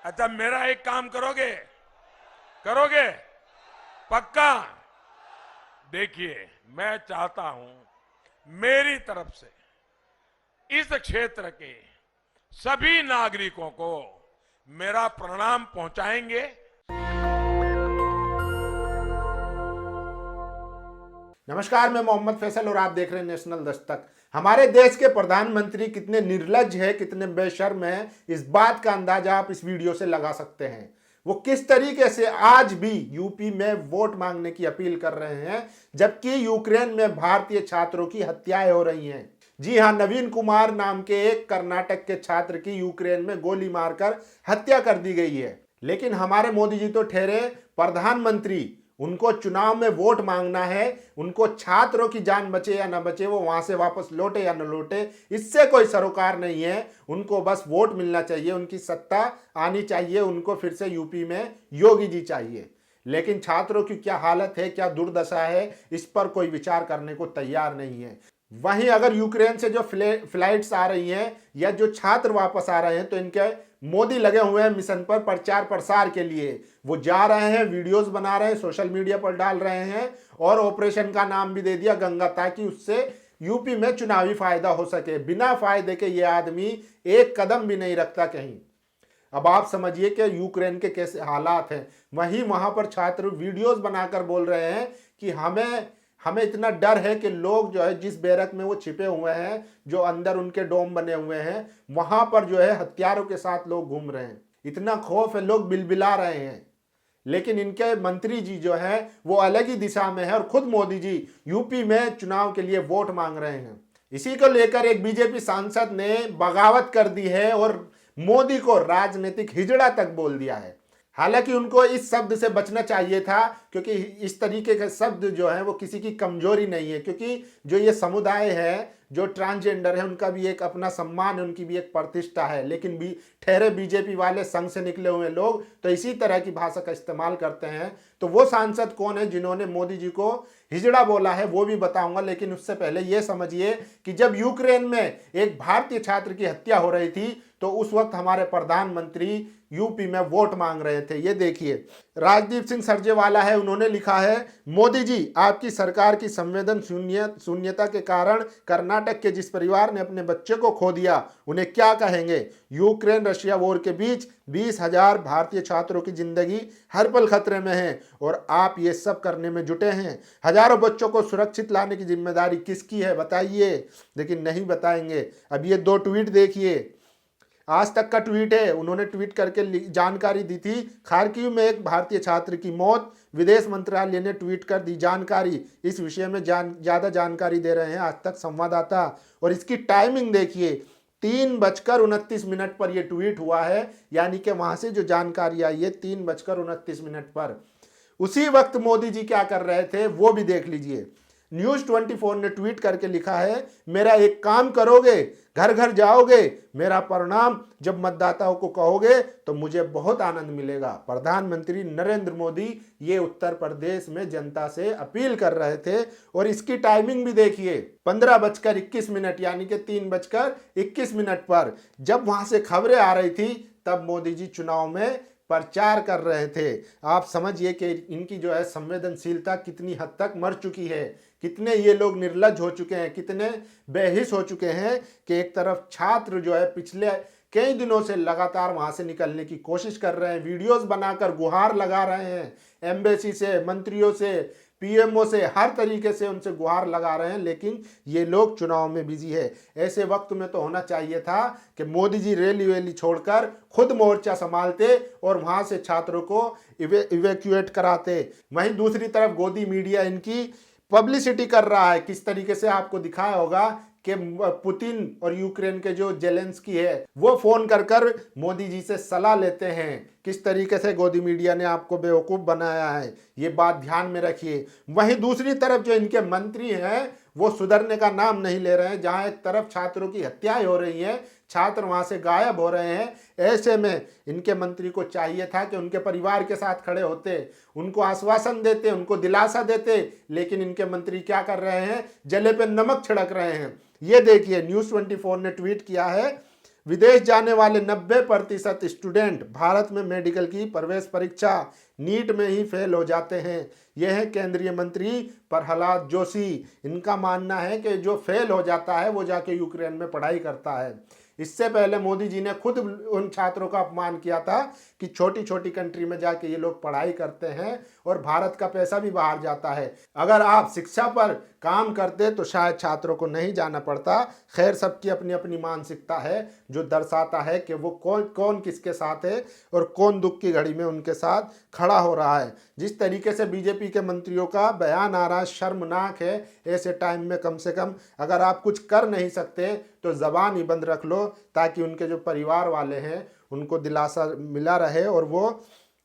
अच्छा, मेरा एक काम करोगे? करोगे? पक्का? देखिए, मैं चाहता हूं मेरी तरफ से इस क्षेत्र के सभी नागरिकों को मेरा प्रणाम पहुंचाएंगे। नमस्कार, मैं मोहम्मद फैसल और आप देख रहे हैं नेशनल दस्तक। हमारे देश के प्रधानमंत्री कितने निर्लज है, कितने बेशर्म है, इस बात का अंदाजा आप इस वीडियो से लगा सकते हैं। वो किस तरीके से आज भी यूपी में वोट मांगने की अपील कर रहे हैं, जबकि यूक्रेन में भारतीय छात्रों की हत्याएं हो रही हैं। जी हां, नवीन कुमार नाम के एक कर्नाटक के छात्र की यूक्रेन में गोली मारकर हत्या कर दी गई है। लेकिन हमारे मोदी जी तो ठहरे प्रधानमंत्री, उनको चुनाव में वोट मांगना है, उनको छात्रों की जान बचे या न बचे, वो वहां से वापस लौटे या न लौटे, इससे कोई सरोकार नहीं है। उनको बस वोट मिलना चाहिए, उनकी सत्ता आनी चाहिए, उनको फिर से यूपी में योगी जी चाहिए। लेकिन छात्रों की क्या हालत है, क्या दुर्दशा है, इस पर कोई विचार करने को तैयार नहीं है। वहीं अगर यूक्रेन से जो फ्लाइट्स आ रही हैं या जो छात्र वापस आ रहे हैं, तो इनके मोदी लगे हुए हैं मिशन पर प्रचार प्रसार के लिए। वो जा रहे हैं, वीडियोस बना रहे हैं, सोशल मीडिया पर डाल रहे हैं और ऑपरेशन का नाम भी दे दिया गंगा, ताकि उससे यूपी में चुनावी फायदा हो सके। बिना फायदे के ये आदमी एक कदम भी नहीं रखता कहीं। अब आप समझिए कि यूक्रेन के कैसे हालात हैं। वहीं वहां पर छात्र वीडियोस बनाकर बोल रहे हैं कि हमें इतना डर है कि लोग जो है जिस बैरक में वो छिपे हुए हैं, जो अंदर उनके डोम बने हुए हैं, वहां पर जो है हथियारों के साथ लोग घूम रहे हैं। इतना खौफ है, लोग बिलबिला रहे हैं। लेकिन इनके मंत्री जी जो है वो अलग ही दिशा में है और खुद मोदी जी यूपी में चुनाव के लिए वोट मांग रहे हैं। इसी को लेकर एक बीजेपी सांसद ने बगावत कर दी है और मोदी को राजनीतिक हिजड़ा तक बोल दिया है। हालांकि उनको इस शब्द से बचना चाहिए था, क्योंकि इस तरीके के शब्द जो है वो किसी की कमजोरी नहीं है। क्योंकि जो ये समुदाय है, जो ट्रांसजेंडर है, उनका भी एक अपना सम्मान है, उनकी भी एक प्रतिष्ठा है। लेकिन भी ठहरे बीजेपी वाले संघ से निकले हुए लोग तो इसी तरह की भाषा का इस्तेमाल करते हैं। तो वो सांसद कौन है जिन्होंने मोदी जी को हिजड़ा बोला है, वो भी बताऊंगा। लेकिन उससे पहले ये समझिए कि जब यूक्रेन में एक भारतीय छात्र की हत्या हो रही थी, तो उस वक्त हमारे प्रधानमंत्री यूपी में वोट मांग रहे थे। ये देखिए, राजदीप सिंह सरजेवाला है, उन्होंने लिखा है, मोदी जी, आपकी सरकार की संवेदन शून्यता के कारण कर्नाटक के जिस परिवार ने अपने बच्चे को खो दिया, उन्हें क्या कहेंगे। यूक्रेन रशिया वॉर के बीच 20,000 भारतीय छात्रों की जिंदगी हर पल खतरे में है और आप ये सब करने में जुटे हैं। हजारों बच्चों को सुरक्षित लाने की जिम्मेदारी किसकी है, बताइए। लेकिन नहीं बताएंगे। अब ये दो ट्वीट देखिए, आज तक का ट्वीट है, उन्होंने ट्वीट करके जानकारी दी थी, खार्किव में एक भारतीय छात्र की मौत, विदेश मंत्रालय ने ट्वीट कर दी जानकारी। इस विषय में ज्यादा जानकारी दे रहे हैं आज तक संवाददाता। और इसकी टाइमिंग देखिए, 3:29 पर यह ट्वीट हुआ है, यानी कि वहां से जो जानकारी आई है 3:29 पर। उसी वक्त मोदी जी क्या कर रहे थे वो भी देख लीजिए। न्यूज 24 ने ट्वीट करके लिखा है, मेरा एक काम करोगे, घर घर जाओगे, मेरा परिणाम जब मतदाताओं को कहोगे तो मुझे बहुत आनंद मिलेगा। प्रधानमंत्री नरेंद्र मोदी ये उत्तर प्रदेश में जनता से अपील कर रहे थे। और इसकी टाइमिंग भी देखिए, 15:21 यानी कि 3:21 पर जब वहां से खबरें आ रही थी, तब मोदी जी चुनाव में प्रचार कर रहे थे। आप समझिए कि इनकी जो है संवेदनशीलता कितनी हद तक मर चुकी है, कितने ये लोग निर्लज हो चुके हैं, कितने बेहिस हो चुके हैं कि एक तरफ छात्र जो है पिछले कई दिनों से लगातार वहां से निकलने की कोशिश कर रहे हैं, वीडियोस बनाकर गुहार लगा रहे हैं, एम्बेसी से, मंत्रियों से, पीएमओ से, हर तरीके से उनसे गुहार लगा रहे हैं। लेकिन ये लोग चुनाव में बिजी है। ऐसे वक्त में तो होना चाहिए था कि मोदी जी रैली वैली छोड़कर खुद मोर्चा संभालते और वहां से छात्रों को इवैक्यूएट कराते। वहीं दूसरी तरफ गोदी मीडिया इनकी पब्लिसिटी कर रहा है। किस तरीके से आपको दिखाया होगा कि पुतिन और यूक्रेन के जो जेलेंस्की है वो फोन कर कर मोदी जी से सलाह लेते हैं। किस तरीके से गोदी मीडिया ने आपको बेवकूफ़ बनाया है, ये बात ध्यान में रखिए। वहीं दूसरी तरफ जो इनके मंत्री हैं वो सुधरने का नाम नहीं ले रहे हैं। जहां एक तरफ छात्रों की हत्याएं हो रही हैं, छात्र वहां से गायब हो रहे हैं, ऐसे में इनके मंत्री को चाहिए था कि उनके परिवार के साथ खड़े होते, उनको आश्वासन देते, उनको दिलासा देते। लेकिन इनके मंत्री क्या कर रहे हैं, जले पे नमक छिड़क रहे हैं। ये देखिए, न्यूज़ 24 ने ट्वीट किया है, विदेश जाने वाले 90% स्टूडेंट भारत में मेडिकल की प्रवेश परीक्षा नीट में ही फेल हो जाते हैं। यह है केंद्रीय मंत्री प्रहलाद जोशी। इनका मानना है कि जो फेल हो जाता है वो जाके यूक्रेन में पढ़ाई करता है। इससे पहले मोदी जी ने खुद उन छात्रों का अपमान किया था कि छोटी छोटी कंट्री में जाके ये लोग पढ़ाई करते हैं और भारत का पैसा भी बाहर जाता है। अगर आप शिक्षा पर काम करते तो शायद छात्रों को नहीं जाना पड़ता। खैर, सबकी अपनी अपनी मानसिकता है जो दर्शाता है कि वो कौन किसके साथ है और कौन दुख की घड़ी में उनके साथ खड़ा हो रहा है। जिस तरीके से बीजेपी के मंत्रियों का बयान आ रहा है, शर्मनाक है। ऐसे टाइम में कम से कम अगर आप कुछ कर नहीं सकते तो जबान ही बंद रख लो, ताकि उनके जो परिवार वाले हैं उनको दिलासा मिला रहे और वो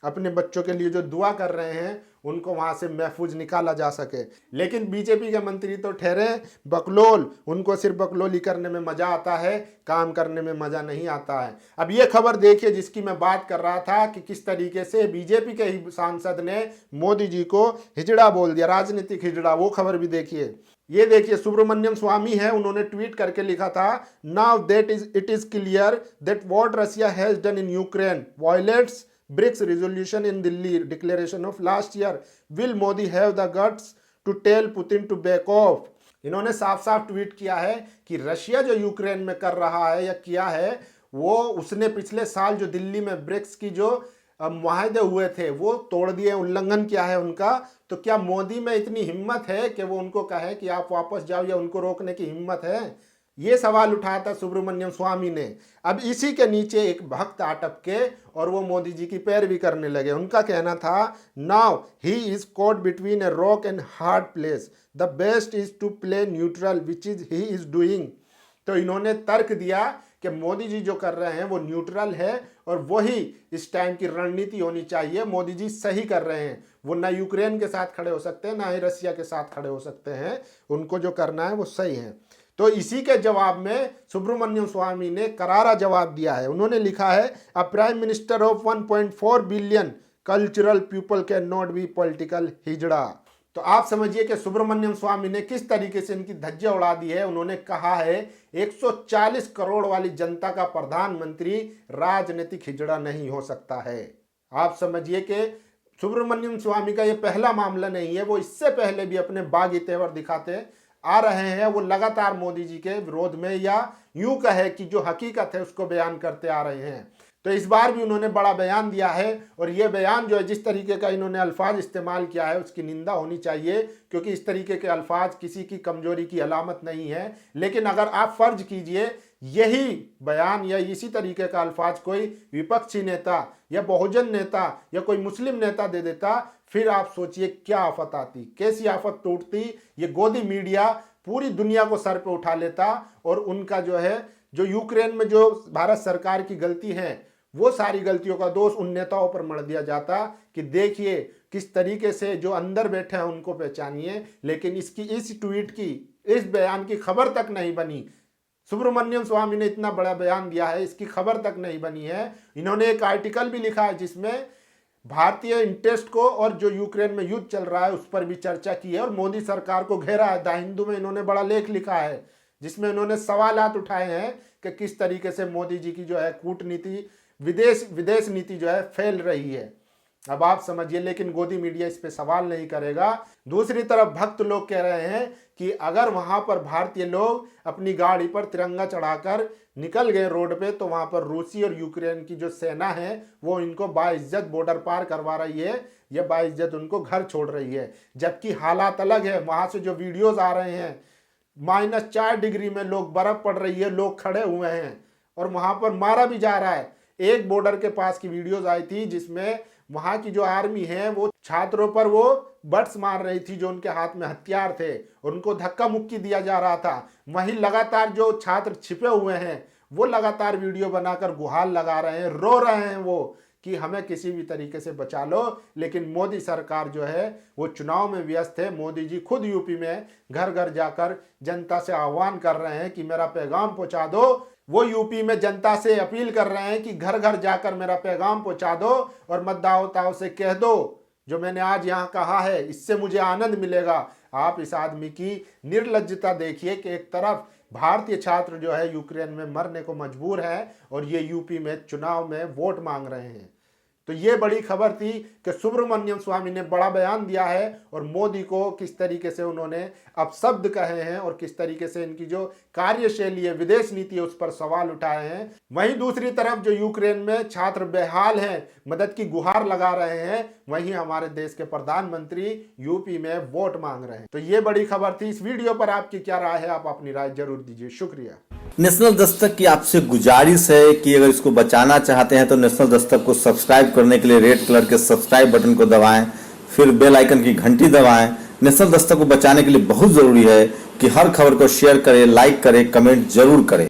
अपने बच्चों के लिए जो दुआ कर रहे हैं उनको वहां से महफूज निकाला जा सके। लेकिन बीजेपी के मंत्री तो ठहरे बकलोल। उनको सिर्फ बकलोली करने में मजा आता है, काम करने में मजा नहीं आता है। अब ये खबर देखिए जिसकी मैं बात कर रहा था कि किस तरीके से बीजेपी के ही सांसद ने मोदी जी को हिजड़ा बोल दिया, राजनीतिक हिजड़ा। वो खबर भी देखिए। ये देखिए, सुब्रमण्यम स्वामी है, उन्होंने ट्वीट करके लिखा था, now that it is clear that what Russia has done in Ukraine violets BRICS resolution in Delhi declaration of last year. Will Modi have the guts to tell Putin to back off? इन्होंने साफ साफ tweet किया है कि Russia जो Ukraine में कर रहा है या किया है, वो उसने पिछले साल जो दिल्ली में ब्रिक्स की जो मुआहदे हुए थे वो तोड़ दिए, उल्लंघन किया है उनका। तो क्या मोदी में इतनी हिम्मत है कि वो उनको कहे कि आप वापस जाओ, या उनको रोकने की हिम्मत है? ये सवाल उठाया था सुब्रमण्यम स्वामी ने। अब इसी के नीचे एक भक्त आटप के और वो मोदी जी की पैरवी करने लगे। उनका कहना था, now he is caught between a rock and hard place, the best is to play neutral which is he is doing. तो इन्होंने तर्क दिया कि मोदी जी जो कर रहे हैं वो न्यूट्रल है और वही इस टाइम की रणनीति होनी चाहिए। मोदी जी सही कर रहे हैं, वो ना यूक्रेन के साथ खड़े हो सकते हैं ना ही रशिया के साथ खड़े हो सकते हैं। उनको जो करना है वो सही है। तो इसी के जवाब में सुब्रमण्यम स्वामी ने करारा जवाब दिया है। उन्होंने लिखा है, a prime minister of 1.4 billion cultural people can not be political हिजड़ा। तो आप समझिए कि सुब्रमण्यम स्वामी ने किस तरीके से इनकी धज्जियां उड़ा दी है। उन्होंने कहा है 140 करोड़ वाली जनता का प्रधानमंत्री राजनीतिक हिजड़ा नहीं हो सकता है। आप समझिए कि सुब्रमण्यम स्वामी का ये पहला मामला नहीं है, वो इससे पहले भी अपने बागी तेवर दिखाते आ रहे हैं। वो लगातार मोदी जी के विरोध में, या यूं कहे कि जो हकीकत है उसको बयान करते आ रहे हैं। तो इस बार भी उन्होंने बड़ा बयान दिया है और ये बयान जो है, जिस तरीके का इन्होंने अल्फाज इस्तेमाल किया है उसकी निंदा होनी चाहिए, क्योंकि इस तरीके के अल्फाज किसी की कमजोरी की अलामत नहीं है। लेकिन अगर आप फर्ज कीजिए यही बयान या इसी तरीके का अल्फाज कोई विपक्षी नेता या बहुजन नेता या कोई मुस्लिम नेता दे देता, फिर आप सोचिए क्या आफत आती, कैसी आफत टूटती। ये गोदी मीडिया पूरी दुनिया को सर पे उठा लेता और उनका जो है, जो यूक्रेन में जो भारत सरकार की गलती है, वो सारी गलतियों का दोष उन नेताओं पर मढ़ दिया जाता कि देखिए किस तरीके से जो अंदर बैठे हैं उनको पहचानिए। लेकिन इसकी इस ट्वीट की, इस बयान की खबर तक नहीं बनी। सुब्रमण्यम स्वामी ने इतना बड़ा बयान दिया है, इसकी खबर तक नहीं बनी है। इन्होंने एक आर्टिकल भी लिखा है जिसमें भारतीय इंटरेस्ट को और जो यूक्रेन में युद्ध चल रहा है उस पर भी चर्चा की है और मोदी सरकार को घेरा है। द हिंदू में इन्होंने बड़ा लेख लिखा है जिसमें इन्होंने सवालात उठाए हैं कि किस तरीके से मोदी जी की जो है कूटनीति, विदेश नीति जो है फैल रही है। अब आप समझिए, लेकिन गोदी मीडिया इस पे सवाल नहीं करेगा। दूसरी तरफ भक्त लोग कह रहे हैं कि अगर वहां पर भारतीय लोग अपनी गाड़ी पर तिरंगा चढ़ाकर निकल गए रोड पे, तो वहां पर रूसी और यूक्रेन की जो सेना है वो इनको बाइज्जत बॉर्डर पार करवा रही है या बाइज्जत उनको घर छोड़ रही है। जबकि हालात अलग है। वहां से जो वीडियोज आ रहे हैं, -4 डिग्री में लोग, बर्फ पड़ रही है, लोग खड़े हुए हैं और वहां पर मारा भी जा रहा है। एक बॉर्डर के पास की वीडियोज आई थी जिसमें वहां की जो आर्मी है वो छात्रों पर वो बट्स मार रही थी जो उनके हाथ में हथियार थे, उनको धक्का मुक्की दिया जा रहा था। वहीं लगातार जो छात्र छिपे हुए हैं वो लगातार वीडियो बनाकर गुहार लगा रहे हैं, रो रहे हैं वो कि हमें किसी भी तरीके से बचा लो। लेकिन मोदी सरकार जो है वो चुनाव में व्यस्त है। मोदी जी खुद यूपी में घर घर जाकर जनता से आह्वान कर रहे हैं कि मेरा पैगाम पहुंचा दो। वो यूपी में जनता से अपील कर रहे हैं कि घर घर जाकर मेरा पैगाम पहुंचा दो और मतदाताओं से कह दो जो मैंने आज यहाँ कहा है, इससे मुझे आनंद मिलेगा। आप इस आदमी की निर्लज्जता देखिए कि एक तरफ भारतीय छात्र जो है यूक्रेन में मरने को मजबूर है और ये यूपी में चुनाव में वोट मांग रहे हैं। तो ये बड़ी खबर थी कि सुब्रमण्यम स्वामी ने बड़ा बयान दिया है और मोदी को किस तरीके से उन्होंने अपशब्द कहे हैं और किस तरीके से इनकी जो कार्यशैली है, विदेश नीति है, उस पर सवाल उठाए हैं। वहीं दूसरी तरफ जो यूक्रेन में छात्र बेहाल हैं, मदद की गुहार लगा रहे हैं, वहीं हमारे देश के प्रधानमंत्री यूपी में वोट मांग रहे हैं। तो ये बड़ी खबर थी। इस वीडियो पर आपकी क्या राय है, आप अपनी राय जरूर दीजिए। शुक्रिया। नेशनल दस्तक की आपसे गुजारिश है कि अगर इसको बचाना चाहते हैं तो नेशनल दस्तक को सब्सक्राइब करने के लिए रेड कलर के सब्सक्राइब बटन को दबाएं, फिर बेल आइकन की घंटी दबाएं। नेशनल दस्तक को बचाने के लिए बहुत जरूरी है कि हर खबर को शेयर करें, लाइक करें, कमेंट जरूर करें।